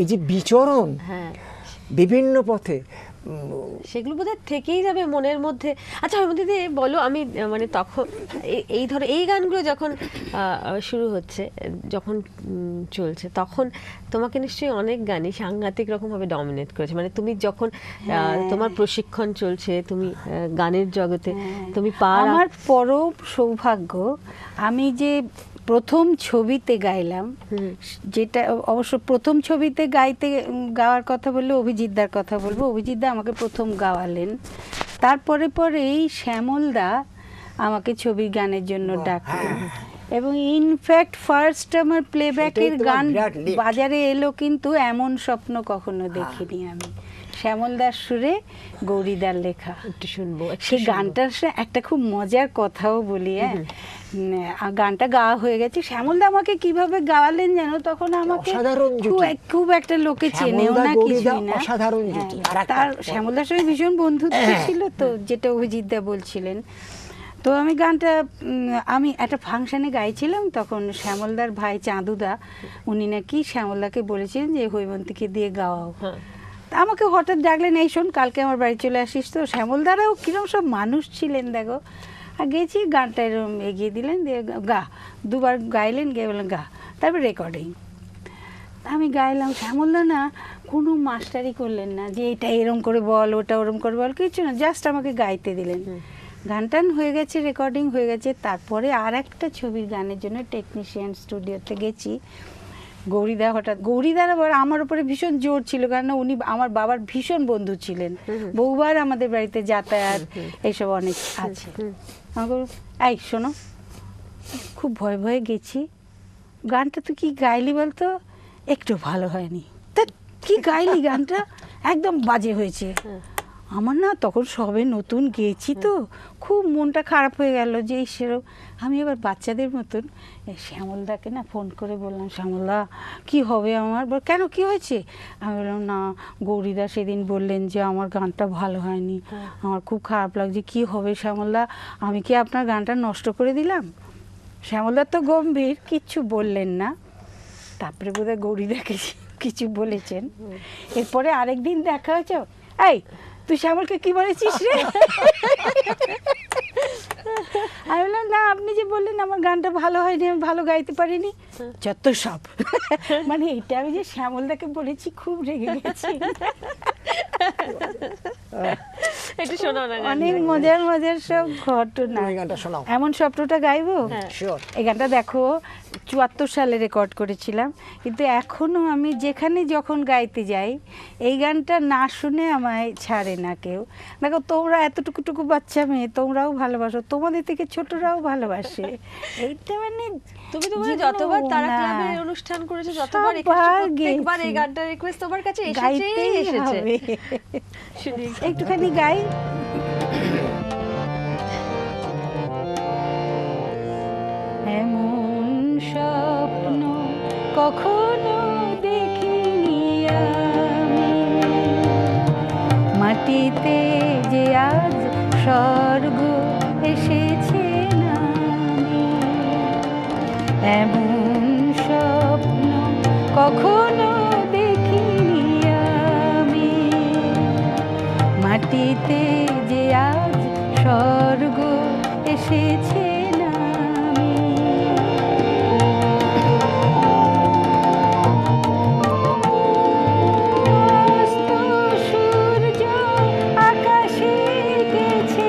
এই যে বিচরণ বিভিন্ন পথে, সেগুলো বোধহয় থেকেই যাবে মনের মধ্যে। আচ্ছা দিদি বলো, আমি মানে তখন এই ধরো এই গানগুলো যখন শুরু হচ্ছে, যখন চলছে, তখন তোমাকে নিশ্চয়ই অনেক গানই সাংঘাতিক রকমভাবে ডমিনেট করেছে। মানে তুমি যখন তোমার প্রশিক্ষণ চলছে, তুমি গানের জগতে তুমি আমার পরম সৌভাগ্য, আমি যে প্রথম ছবিতে গাইলাম, যেটা অবশ্য প্রথম ছবিতে গাওয়ার কথা বললে অভিজিৎদার কথা বলবো। অভিজিৎদা আমাকে প্রথম গাওয়ালেন, তারপরে পরেই শ্যামলদা আমাকে ছবির গানের জন্য ডাকলেন। এবং ইনফ্যাক্ট ফার্স্ট আমার প্লেব্যাকের গান বাজারে এলো, কিন্তু এমন স্বপ্ন কখনো দেখিনি আমি। শ্যামলদার সুরে, গৌরীদার লেখা। একটু শুনবো সেই গানটার একটা খুব মজার কথাও বলি। গানটা গাওয়া হয়ে গেছে, শ্যামলদা আমাকে কিভাবে গাওয়ালেন জানো, তখন আমাকে খুব একটা লোকে চেনেও না, কিছুই না। তার শ্যামলদার সঙ্গে ভীষণ বন্ধুত্ব ছিল তো, যেটা অভিজিৎদা বলছিলেন। তো আমি গানটা আমি একটা ফাংশানে গাইছিলাম, তখন শ্যামলদার ভাই চাঁদুদা, উনি নাকি শ্যামলদাকে বলেছিলেন যে হৈমন্তীকে দিয়ে গাওয়াও। আমাকে হঠাৎ ডাকলেন, এই শোন, কালকে আমার বাড়ি চলে আসিস। তো শ্যামলদারাও কিরম সব মানুষ ছিলেন দেখো। আর গেছি, গানটা এরকম এগিয়ে দিলেন, দিয়ে গা, দুবার গাইলেন, গিয়ে বললেন গা, তারপর রেকর্ডিং। আমি গাইলাম, শ্যামলদা না কোনো মাস্টারি করলেন না যে এটা এরম করে বল, ওটা ওরম করে বল, কিছু না, জাস্ট আমাকে গাইতে দিলেন। গান টান হয়ে গেছে, রেকর্ডিং হয়ে গেছে। তারপরে আর একটা ছবির গানের জন্য টেকনিশিয়ান স্টুডিওতে গেছি। গৌরীদার আবার আমার উপরে ভীষণ জোর ছিল, কারণ উনি আমার বাবার ভীষণ বন্ধু ছিলেন, বহুবার আমাদের বাড়িতে যাতায়াত, এইসব অনেক আছে। আমাকে এই শোনো, খুব ভয়ে ভয়ে গেছি, গানটা তুই কি গাইলি বলতো? একটু ভালো হয়নি। তা কি গাইলি গানটা? একদম বাজে হয়েছে। আমার না তখন সবে নতুন গেছি তো, খুব মনটা খারাপ হয়ে গেল যে সেরকম। আমি এবার বাচ্চাদের মতন শ্যামলদাকে না ফোন করে বললাম, শ্যামলদা কি হবে আমার? কেন, কি হয়েছে? আমি বললাম, না গৌরীদা সেদিন বললেন যে আমার গানটা ভালো হয়নি, আমার খুব খারাপ লাগছে, কি হবে শ্যামলদা? আমি কি আপনার গানটা নষ্ট করে দিলাম? শ্যামলদা তো গম্ভীর, কিচ্ছু বললেন না। তারপরে বোধহয় গৌরীদাকে কিছু বলেছেন। এরপরে আরেকদিন দেখা হয়েছে, এই তুই শ্যামলকে কি বলেছিস রে? আমি বললাম, না আপনি যে বললেন আমার গানটা ভালো হয়নি, আমি ভালো গাইতে পারিনি, যত সব। মানে এটা আমি যে শ্যামলদাকে বলেছি, খুব রেগে গেছি। অনেক মজার মজার সব ঘটনা। এমন স্বপ্নটা গাইবো, এই গানটা দেখো 74 সালে রেকর্ড করেছিলাম, কিন্তু এখনো আমি যেখানে যখন গাইতে যাই এই গানটা না শুনে আমায় ছাড়ে না কেউ। দেখো তোমরা এতটুকু বাচ্চা মেয়ে, তোমরাও ভালোবাসো, তোমাদের থেকে ছোটরাও ভালোবাসে। এইটা মানে তুমি যতবার তারা ক্লাবের অনুষ্ঠান করেছো, যতবার প্রত্যেকবার এই গানটা রিকোয়েস্ট তোমার কাছে এসেছে। একটুখানি গাই। এমন স্বপ্ন কখনো দেখিনি আমি, মাটিতে যে আজ স্বর্গ এসেছে নামে। এমন স্বপ্ন কখনো দেখিনি আমি, মাটিতে যে আজ স্বর্গ এসেছে নামে। অস্ত সূর্য আকাশে গেছে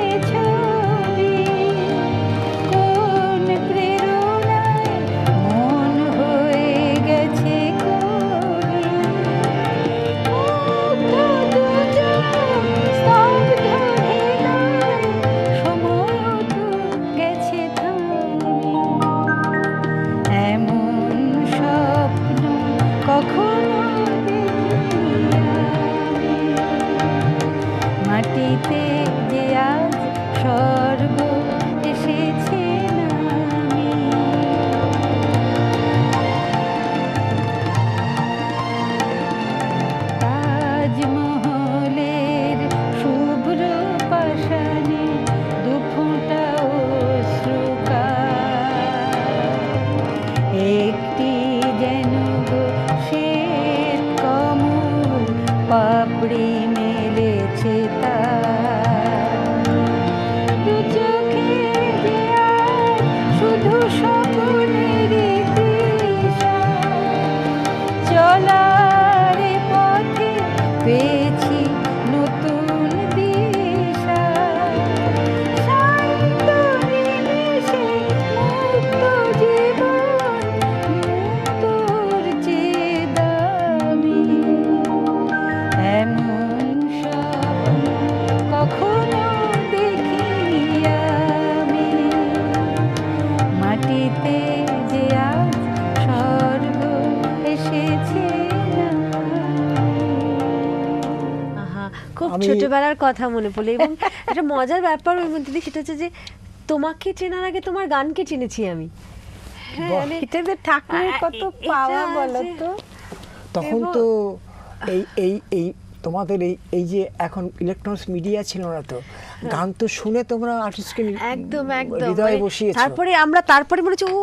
ছোটবেলার কথা মনে পড়লো। এবং একটা মজার ব্যাপার ওর মধ্যে দিয়ে সেটা হচ্ছে যে তোমাকে চেনার আগে তোমার গানকে চিনেছি আমি। হ্যাঁ, মানে এটা যে ঠাকুরের কত পাওয়া এটা বলো যে- তো। তখন তো এই এই এই তোমাদের এই যে এখন ইলেকট্রনিক্স মিডিয়া ছিল না, তো গান তো শুনে তোমরা আর্টিস্টকে একদম একদম হৃদয়ে মানে বসিয়েছো। তারপরে মনে হচ্ছে ও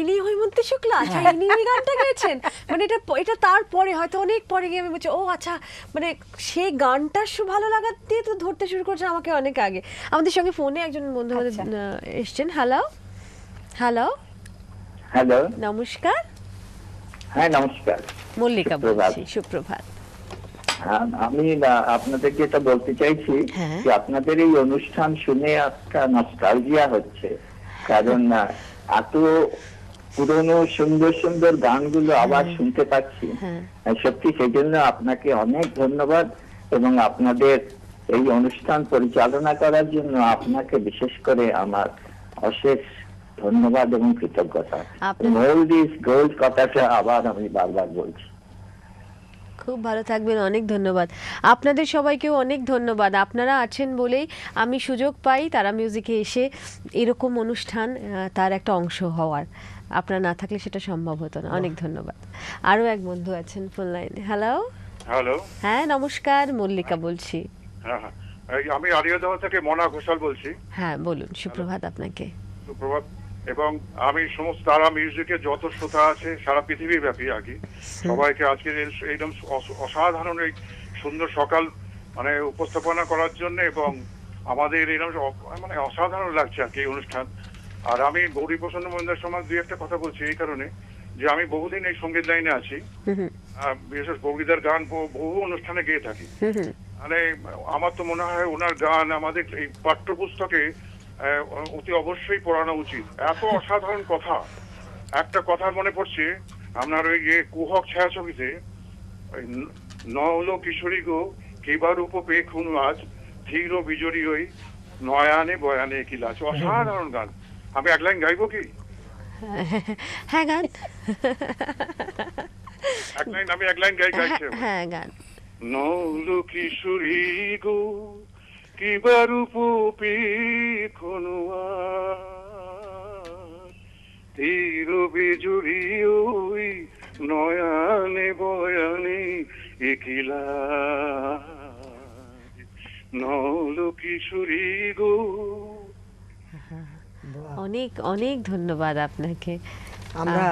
ইনি হৈমন্তী শুক্লা, আচ্ছা ইনি ওই গানটা গেয়েছেন, মানে এটা তারপরে হয়তো অনেক পরে গিয়ে আমি বলছি ও আচ্ছা, মানে সেই গানটা ভালো লাগা দিয়ে তো ধরতে শুরু করছে আমাকে অনেক আগে। আমাদের সঙ্গে ফোনে একজন বন্ধু আমাদের এসছেন। হ্যালো হ্যালো হ্যালো, নমস্কার, হ্যাঁ নমস্কার। মল্লিকা সুপ্রভাত। বলছি। সুপ্রভাত। আমি আপনাদেরকে এটা বলতে চাইছি হ্যাঁ। যে আপনাদের এই অনুষ্ঠান শুনে একটা নস্টালজিয়া হচ্ছে, কারণ এত পুরনো সুন্দর সুন্দর গানগুলো আবার শুনতে পাচ্ছি। সত্যি সেই জন্য আপনাকে অনেক ধন্যবাদ, এবং আপনাদের এই অনুষ্ঠান পরিচালনা করার জন্য আপনাকে বিশেষ করে আমার অশেষ ধন্যবাদ এবং কৃতজ্ঞতা। ওল্ড ইজ গোল্ড কথাটা আবার আমি বারবার বলছি। খুব ভালো থাকবেন, অনেক ধন্যবাদ। আপনাদের সবাইকেও অনেক ধন্যবাদ। আপনারা আছেন বলেই আমি সুযোগ পাই তারা মিউজিকে এসে এরকম অনুষ্ঠান তার একটা অংশ হওয়ার। আপনারা না থাকলে সেটা সম্ভব হতো না। অনেক ধন্যবাদ। আরও এক বন্ধু আছেন ফোন লাইনে। হ্যালো হ্যালো, হ্যাঁ নমস্কার, মল্লিকা বলছি। হ্যাঁ হ্যাঁ, আমি আরিয়াদহ থেকে মনা ঘোষাল বলছি। হ্যাঁ বলুন, সুপ্রভাত আপনাকে। সুপ্রভাত। এবং আমি সমস্ত তারা মিউজিকের যত শ্রোতা আছে সারা পৃথিবী ব্যাপী আগে সবাইকে আজকে এইরকম অসাধারণ এই সুন্দর সকাল মানে উপস্থাপনা করার জন্য, এবং আমাদের এরকম মানে অসাধারণ লাগছে আর কি এই অনুষ্ঠান। আর আমি গৌরী প্রসন্ন মহিন্দার সমাজ দুই একটা কথা বলছি এই কারণে যে আমি বহুদিন এই সঙ্গীত লাইনে আছি। বিশেষ গৌরীদার গান বহু অনুষ্ঠানে গেয়ে থাকি। মানে আমার তো মনে হয় ওনার গান আমাদের এই পাঠ্যপুস্তকে অতি অবশ্যই পড়ানো উচিত। এত অসাধারণ কথা। একটা কথা মনে পড়ছে আপনার ওই যে কুহক ছায়াছবিতে, নহলো কিশোরী গো কেবার উপপে খুন আজ ধীর বিজড়ি ওই নয়ানে বয়ানে কি লাজ। অসাধারণ গান। আমি এক লাইন গাইবো কি? হ্যাঁ গান। আমি এক লাইন গাইছি। হ্যাঁ গান। নহলো কিশোরী গো কিবার উপপে খুন আজ ধীর বিজড়ি ওই নয়ানে বয়ানে একিলা নহলো কিশোরী গো। অনেক অনেক ধন্যবাদ আপনাকে। আমরা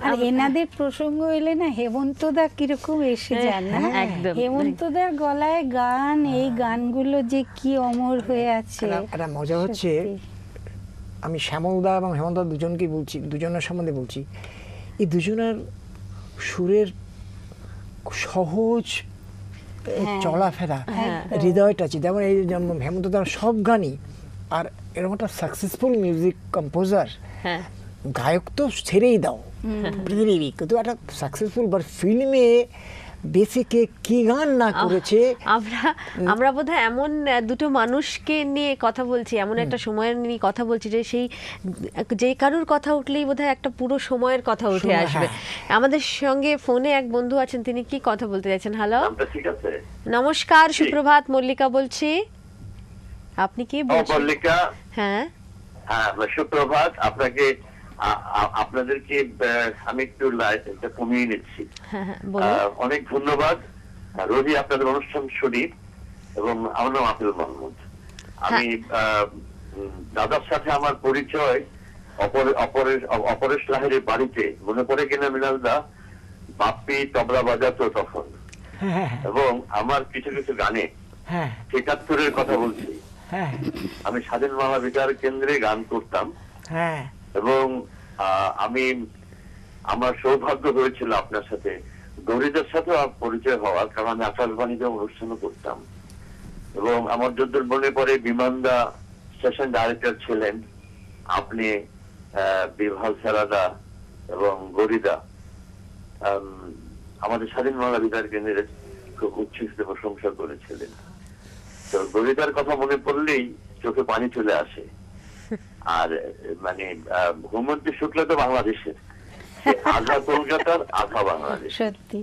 আর এনাদের প্রসঙ্গ এলে না হেমন্তদা কিরকম এসে যান না, একদম। হেমন্তদার গলায় গান, এই গানগুলো যে কি অমর হয়ে আছে। একটা মজা হচ্ছে, আমি শ্যামলদা এবং হেমন্তদা দুজনকে বলছি, দুজনের সম্বন্ধে বলছি। এই দুজনের সুরের সহজ চলাফেরা, হৃদয়টা আছে। যেমন এই হেমন্তদার সব গানই, আর এরকম একটা সাকসেসফুল মিউজিক কম্পোজার, গায়ক তো ছেড়েই দাও পৃথিবী, কিন্তু একটা সাকসেসফুল ফিল্মে বেসিকে কি গান না করেছে। আমরা বোধহয় এমন দুটো মানুষকে নিয়ে কথা বলছি, এমন একটা সময়ের নিয়ে কথা বলছি যে সেই যে কারোর কথা উঠলেই বোধহয় একটা পুরো সময়ের কথা উঠে আসবে। আমাদের সঙ্গে ফোনে এক বন্ধু আছেন, তিনি কি কথা বলতে চাইছেন? হ্যালো নমস্কার, সুপ্রভাত, মল্লিকা বলছি। আপনি কি বলছেন? মল্লিকা, হ্যাঁ সুপ্রভাত। আপনাদেরকে আমি একটু কমিয়ে নিচ্ছি। অনেক ধন্যবাদ। রোজই আপনাদের অনুষ্ঠান শুনি, এবং আমার নাম আপিল মোহাম্মদ। আমি দাদার সাথে আমার পরিচয় অপরেশ লাহিড়ির বাড়িতে, মনে পড়ে কিনা মৃণালদা, বাপ্পি তবলা বাজাতো তখন, এবং আমার কিছু কিছু গানে ৭৩-এর কথা বলছি, আমি স্বাধীন বাংলা বিচার কেন্দ্রে গান করতাম। এবং আমার সৌভাগ্য হয়েছিল আপনার সাথে, গৌরীদের সাথে পরিচয় হওয়ার, কারণ আমি আকাশবাণীতে অনুষ্ঠানও করতাম। এবং আমার যদ্দূর মনে পড়ে বিমানদা স্টেশন ডাইরেক্টর ছিলেন, আপনি, বিভাল সারাদা এবং গৌরীদা আমাদের স্বাধীন বাংলা বিচার কেন্দ্রের খুব উচ্ছ্বসিত প্রশংসা করেছিলেন। তো গৌরীদার কথা মনে পড়লেই চোখে পানি চলে আসে। আর মানে হৈমন্তী শুক্লা তো বাংলাদেশের, আধা কলকাতার আধা বাংলাদেশ। সত্যি।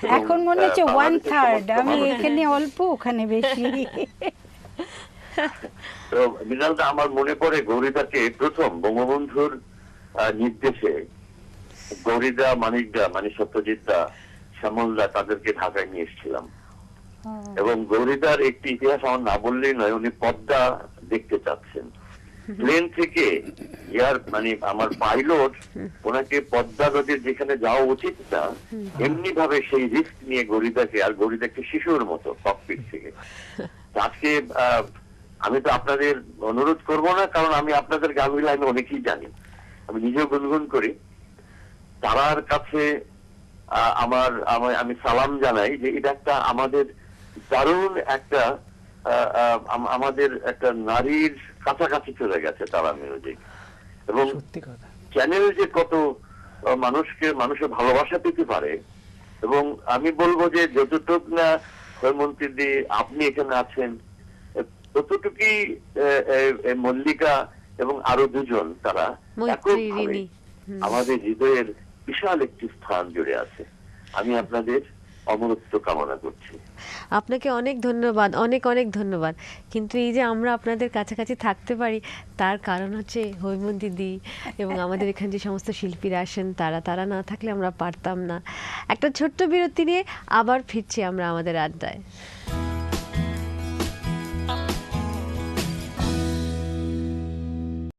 এখন মনে হচ্ছে বাংলাদেশের 1/3 সমস্ত আমি মানুষ- এখানে অল্প ওখানে বেশি। তো মৃণালদা, আমার মনে পড়ে গৌরীদাকে প্রথম বঙ্গবন্ধুর নির্দেশে গৌরীদা, মানিক সত্যজিৎ দা, শ্যামলদা তাদেরকে ঢাকায় নিয়ে এসেছিলাম। এবং গৌরীদার একটি ইতিহাস আমার না বললেই নয়, উনি পদ্মা দেখতে চাচ্ছেন। প্লেন থেকে মানে আমার পাইলট ওনাকে পদ্মা নদীর যেখানে যাওয়া উচিত না এমনি ভাবে সেই রিস্ক নিয়ে গৌরীদাকে, আর গৌরীদা একটি শিশুর মতো ককপিট থেকে। তো আজকে আমি তো আপনাদের অনুরোধ করব না, কারণ আমি আপনাদের গানগুলো আমি অনেকেই জানি, আমি নিজেও গুনগুন করি। তারার কাছে আমি সালাম জানাই যে এটা একটা আমাদের দারুণ একটা আমাদের একটা নারীর কাছাকাছি চলে গেছে তারা মিউজিক। এবং সত্যি কথা, চ্যানেল যে কত মানুষের ভালোবাসা পেতে পারে। এবং আমি বলবো যে যতটুক না মন্ত্রী দি আপনি এখানে আছেন, ততটুকুই মল্লিকা এবং আরো দুজন তারা এককভাবে আমাদের হৃদয়ের বিশাল একটি স্থান জুড়ে আছে। আমি আপনাদের অমরত্ব কামনা করছি। আপনাকে অনেক ধন্যবাদ, অনেক অনেক ধন্যবাদ। কিন্তু এই যে আমরা আপনাদের কাছাকাছি থাকতে পারি তার কারণ হচ্ছে হৈমন্তী দি এবং আমাদের এখানে যে সমস্ত শিল্পীরা আসেন তারা না থাকলে আমরা পারতাম না। একটা ছোট্ট বিরতি নিয়ে আবার ফিরছি আমরা আমাদের আড্ডায়।